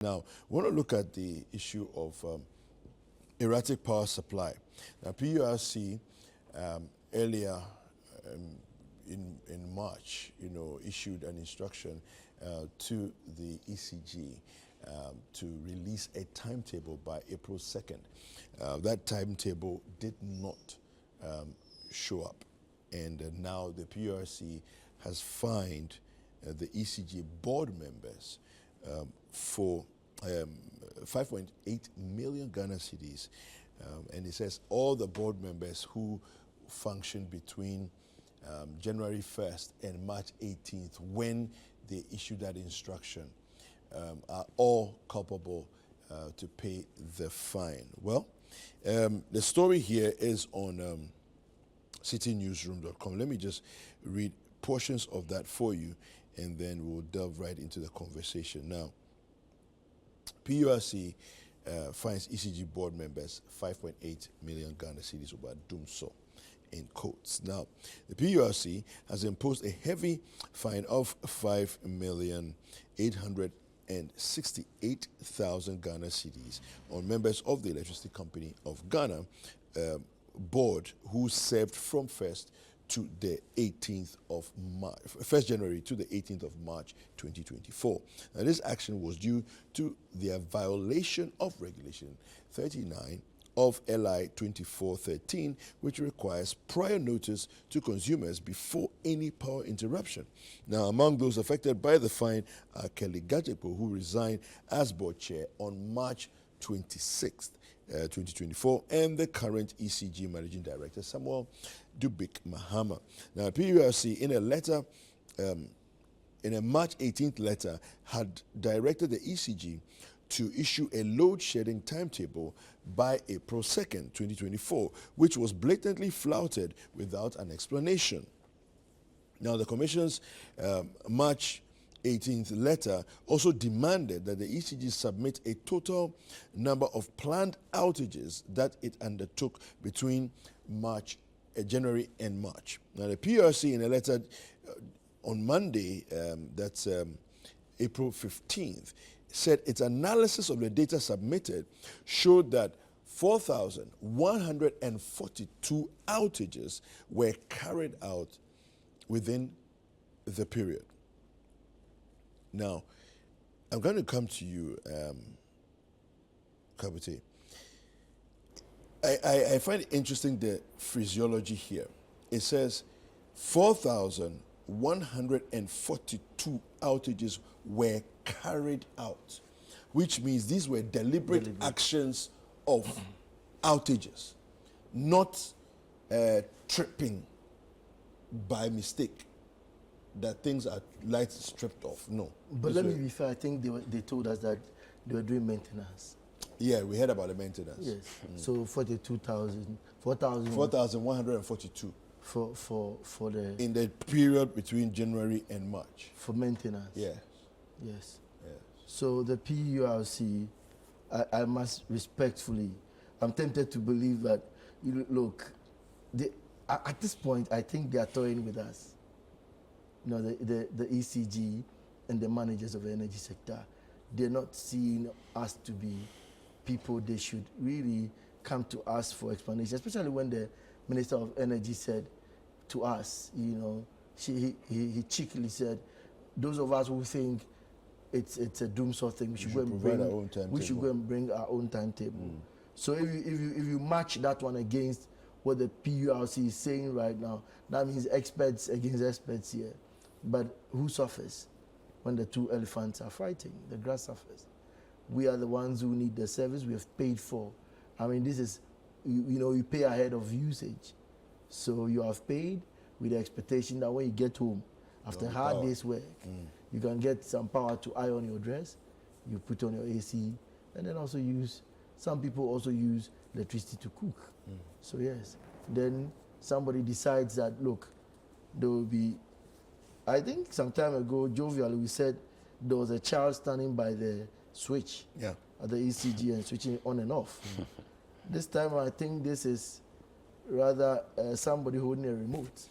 Now, we want to look at the issue of erratic power supply. Now, PURC earlier in March, issued an instruction to the ECG to release a timetable by April 2nd. That timetable did not show up, and now the PURC has fined the ECG board members for 5.8 million Ghana cedis, and it says all the board members who functioned between January 1st and March 18th when they issued that instruction are all culpable to pay the fine. Well, the story here is on citinewsroom.com. Let me just read portions of that for you, and then we'll delve right into the conversation. Now, PURC fines ECG board members 5.8 million Ghana cedis over doomsday, in quotes. Now, the PURC has imposed a heavy fine of 5,868,000 Ghana cedis on members of the Electricity Company of Ghana board who served from 1st to the 18th of March, 1st January to the 18th of March 2024. Now, this action was due to their violation of Regulation 39 of LI 2413, which requires prior notice to consumers before any power interruption. Now, among those affected by the fine are Kelly Gajepo, who resigned as board chair on March 26th, 2024, and the current ECG Managing Director, Samuel Dubik Mahama. Now, PURC, in a letter, in a March 18th letter, had directed the ECG to issue a load shedding timetable by April 2nd, 2024, which was blatantly flouted without an explanation. Now, the Commission's March 18th letter also demanded that the ECG submit a total number of planned outages that it undertook between January and March. Now, the PURC, in a letter on Monday, that's April 15th, said its analysis of the data submitted showed that 4,142 outages were carried out within the period. Now, I'm going to come to you, Kabute. I find it interesting the phraseology here. It says 4,142 outages were carried out, which means these were deliberate actions of outages, not tripping by mistake, that things are lights stripped off. No. But let me be fair, I think they told us that they were doing maintenance. Yeah, we heard about the maintenance. Yes. So 4,142 for the in the period between January and March. For maintenance. Yeah. Yes. Yeah. So the PURC, I must respectfully, I'm tempted to believe that, look, at this point, I think they are toying with us. The ECG and the managers of the energy sector, they're not seeing us to be people they should really come to us for explanation, especially when the Minister of Energy said to us, he cheekily said, those of us who think it's a doomsday thing, we should go and bring our own timetable. So if you match that one against what the PURC is saying right now, that means experts against experts here. But who suffers when the two elephants are fighting? The grass suffers. We are the ones who need the service we have paid for. I mean, this is, you pay ahead of usage. So you have paid with the expectation that when you get home, after a hard day's work, you can get some power to iron your dress, you put on your AC, and then also some people also use electricity to cook. So yes, then somebody decides that, look, there will be, I think some time ago, jovially, we said there was a child standing by the switch at the ECG and switching it on and off. This time, I think this is rather somebody holding a remote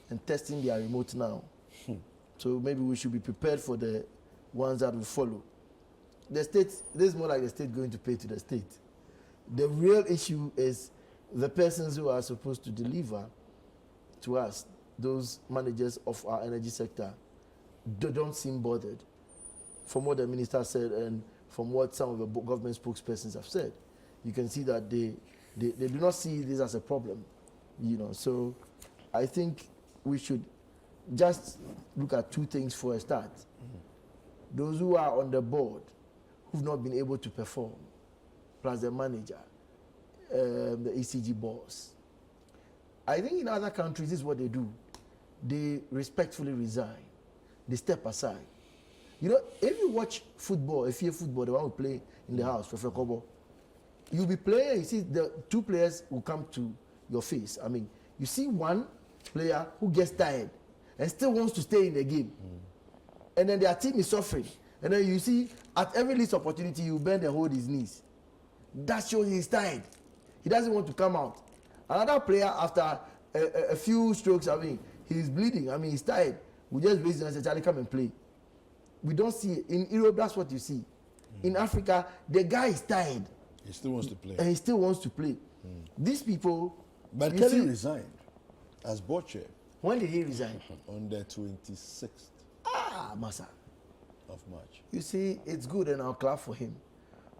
and testing their remote now. So maybe we should be prepared for the ones that will follow. the state, this is more like the state going to pay to the state. The real issue is the persons who are supposed to deliver to us, those managers of our energy sector, don't seem bothered. From what the minister said and from what some of the government spokespersons have said, you can see that they do not see this as a problem, you know. So I think we should just look at two things for a start. Those who are on the board who've not been able to perform, plus the manager, the ECG boss. I think in other countries, this is what they do. They respectfully resign. They step aside. You know, if you watch football, if you're football, the one who play in the house, for Kobo, you'll be playing, you see the two players will come to your face. I mean, you see one player who gets tired and still wants to stay in the game. And then their team is suffering. And then you see, at every least opportunity, you bend and hold his knees. That shows he's tired. He doesn't want to come out. Another player, after a few strokes, I mean, he's bleeding. I mean, he's tired. We just raise him and say, Charlie, come and play. We don't see it. In Europe, that's what you see. In Africa, the guy is tired. He still wants to play. And he still wants to play. These people... But Kelly resigned as board chair. When did he resign? On the 26th Massa. of March. You see, it's good and I'll clap for him.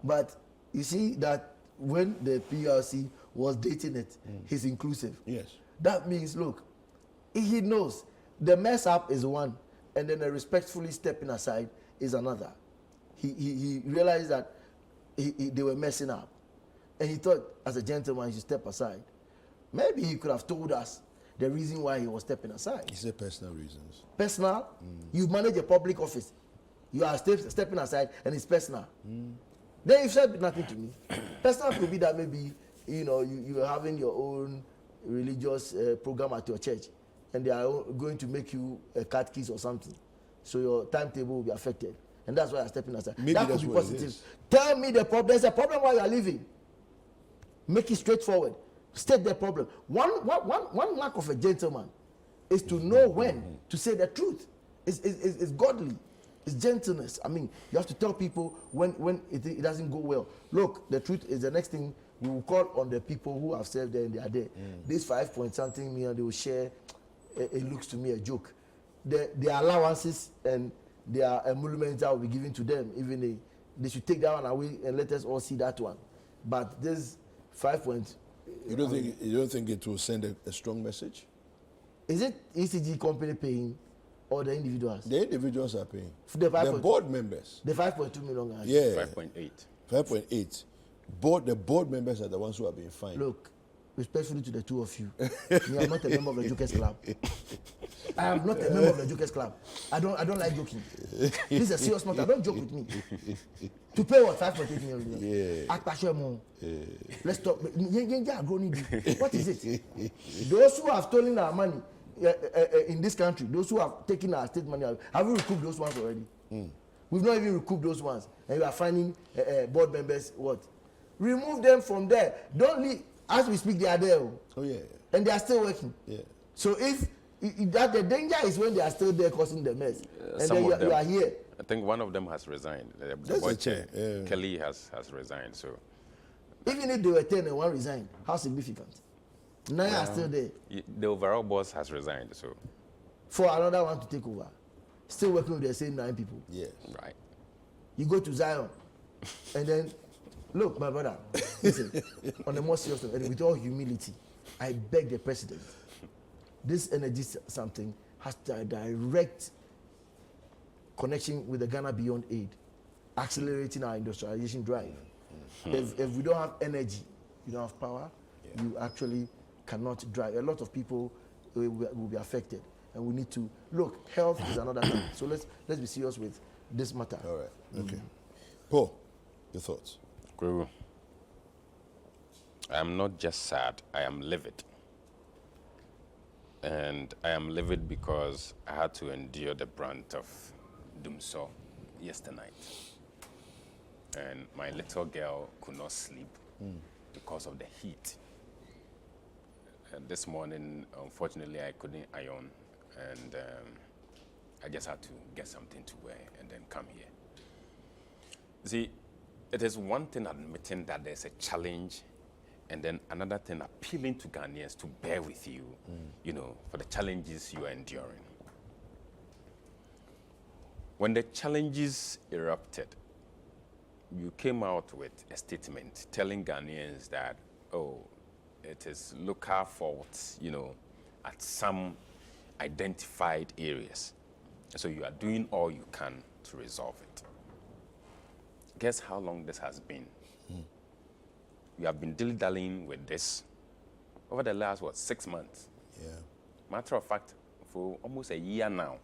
But you see that when the PURC was dating it, he's inclusive. Yes. That means, look, he knows the mess up is one, and then the respectfully stepping aside is another. He realized that they were messing up. And he thought, as a gentleman, he should step aside. Maybe he could have told us the reason why he was stepping aside. He said personal reasons. Personal? You manage a public office. You are stepping aside, and it's personal. Then you said nothing to me. Personal could be that maybe, you know, you are having your own religious program at your church, and they are going to make you a catechist or something. So your timetable will be affected. And that's why I'm stepping aside. Maybe that that's could be what positive. it is. Tell me the problem. There's a problem while you are living. Make it straightforward. State the problem. One lack of a gentleman is to know when to say the truth. It's godly. It's gentleness. I mean, you have to tell people when it doesn't go well. Look, the truth is the next thing we will call on the people who have served there and they are there. This 5-point-something million they will share. It looks to me a joke. Their allowances and their emoluments that will be given to them, even they should take that one away and let us all see that one. But this 5 point. You don't think it will send a strong message? Is it ECG company paying or the individuals? The individuals are paying. The board members. The 5.2 million guys. Yeah. 5.8. 5.8. The board members are the ones who are being fined. Look, respectfully to the two of you, me, I'm not a member of the Jokers Club. I am not a member of the Jokers Club. I don't like joking. This is a serious matter. Don't joke with me. To pay what? 5.8 million. Yeah. Let's talk. What is it? Those who have stolen our money in this country, those who have taken our state money, have we recouped those ones already? We've not even recouped those ones. And we are finding board members what? Remove them from there. Don't leave. As we speak, they are there. Oh, yeah. And they are still working. Yeah. So if that the danger is when they are still there causing the mess. And then you are here. I think one of them has resigned. The That's board a chair, chair. Kelly has resigned. So Even if they were 10 and one resigned, how significant? 9 are still there. the overall boss has resigned. So For another one to take over. Still working with the same 9 people. Yes. right. You go to Zion and then, look, my brother, listen, on a more serious note, and with all humility, I beg the president, this energy something has a direct connection with the Ghana Beyond Aid, accelerating our industrialization drive. If we don't have energy, you don't have power, you actually cannot drive. A lot of people will be affected, and we need to look. Health is another thing. So let's be serious with this matter. All right. Okay. Paul, your thoughts? Guru, I am not just sad, I am livid. And I am livid because I had to endure the brunt of Dumso yesterday night. And my little girl could not sleep because of the heat. This morning, unfortunately, I couldn't iron, and I just had to get something to wear and then come here. See, it is one thing admitting that there's a challenge, and then another thing appealing to Ghanaians to bear with you, you know, for the challenges you are enduring. When the challenges erupted, you came out with a statement telling Ghanaians that, oh, it is local faults, you know, at some identified areas. So you are doing all you can to resolve it. Guess how long this has been? We have been dilly-dallying with this over the last, 6 months? Yeah. Matter of fact, for almost a year now.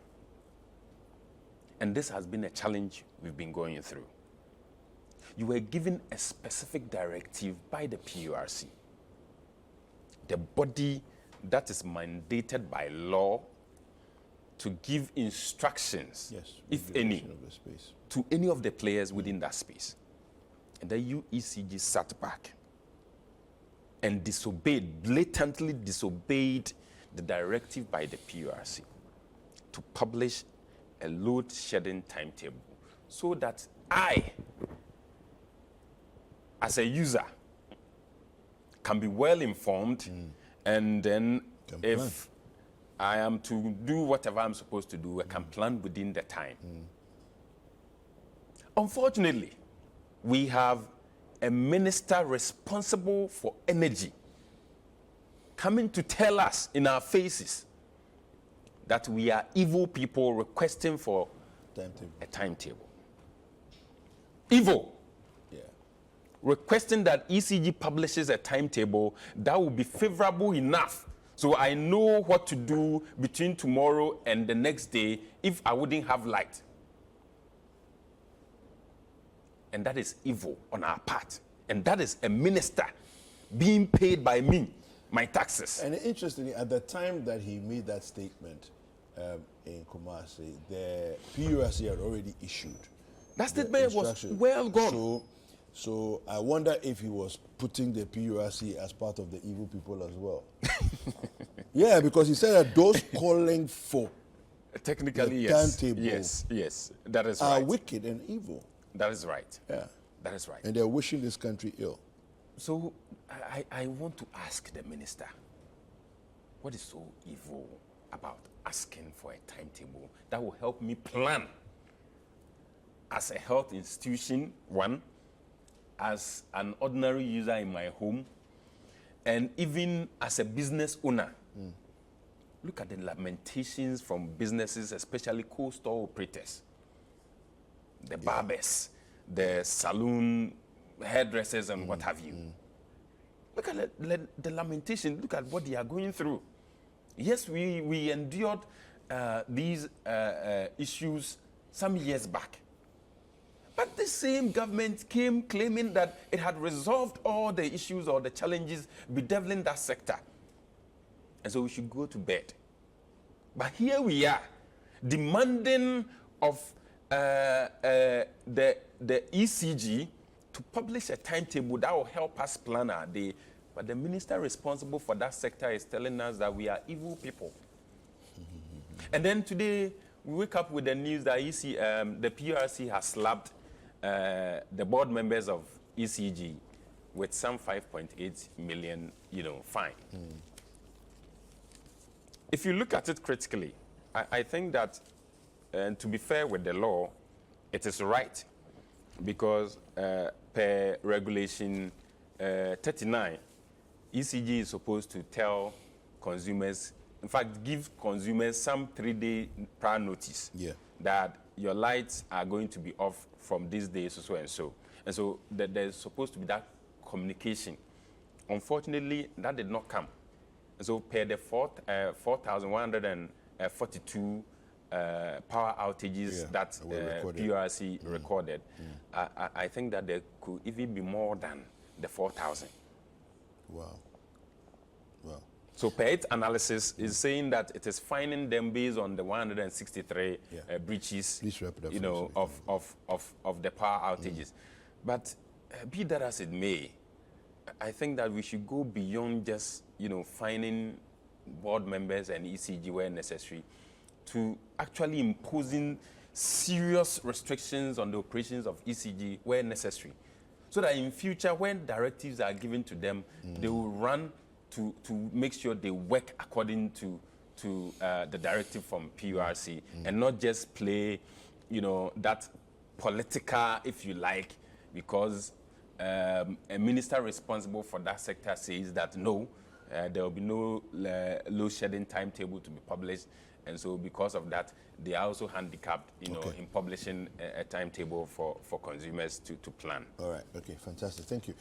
And this has been a challenge we've been going through. You were given a specific directive by the PURC, the body that is mandated by law to give instructions, Yes. if any, Regulation of the space. to any of the players within that space. And the ECG sat back and blatantly disobeyed the directive by the PURC to publish a load shedding timetable so that I, as a user, can be well informed, and then if I am to do whatever I'm supposed to do, I can plan within the time. Unfortunately, we have a minister responsible for energy coming to tell us in our faces that we are evil people requesting for a timetable. Evil. Yeah. Requesting that ECG publishes a timetable that will be favorable enough so I know what to do between tomorrow and the next day if I wouldn't have light. And that is evil on our part. And that is a minister being paid by me, my taxes. And interestingly, at the time that he made that statement in Kumasi, the PURC had already issued. That statement was well gone. So I wonder if he was putting the PURC as part of the evil people as well. Yeah, because he said that those calling for technically, the yes. timetable Yes, that is are right. wicked and evil. That is right. Yeah. That is right. And they're wishing this country ill. So I want to ask the minister, what is so evil about asking for a timetable that will help me plan as a health institution, one, as an ordinary user in my home, and even as a business owner? Look at the lamentations from businesses, especially co-store operators, the barbers, the saloon hairdressers, and what have you. Look at the lamentation. Look at what they are going through. Yes, we endured these issues some years back. But the same government came claiming that it had resolved all the issues or the challenges bedeviling that sector. And so we should go to bed. But here we are, demanding of the ECG to publish a timetable that will help us plan our day. But the minister responsible for that sector is telling us that we are evil people. And then today, we wake up with the news that the PURC has slapped the board members of ECG with some 5.8 million, fine. If you look at it critically, I think that, to be fair with the law, it is right, because per regulation 39, ECG is supposed to tell consumers, in fact, give consumers some 3-day prior notice that your lights are going to be off from this day, so and so. And so there's supposed to be that communication. Unfortunately, that did not come. And so per the 4,142 power outages that PURC recorded, I think that there could even be more than the 4,000. Wow. So per its analysis is saying that it is fining them based on the 163 breaches, of the power outages. But be that as it may, I think that we should go beyond just fining board members and ECG where necessary, to actually imposing serious restrictions on the operations of ECG where necessary, so that in future, when directives are given to them, they will run to make sure they work according to the directive from PURC and not just play, that political, if you like, because a minister responsible for that sector says that no, there will be no load shedding timetable to be published, and so because of that, they are also handicapped, in publishing a timetable for consumers to plan. All right. Okay. Fantastic. Thank you.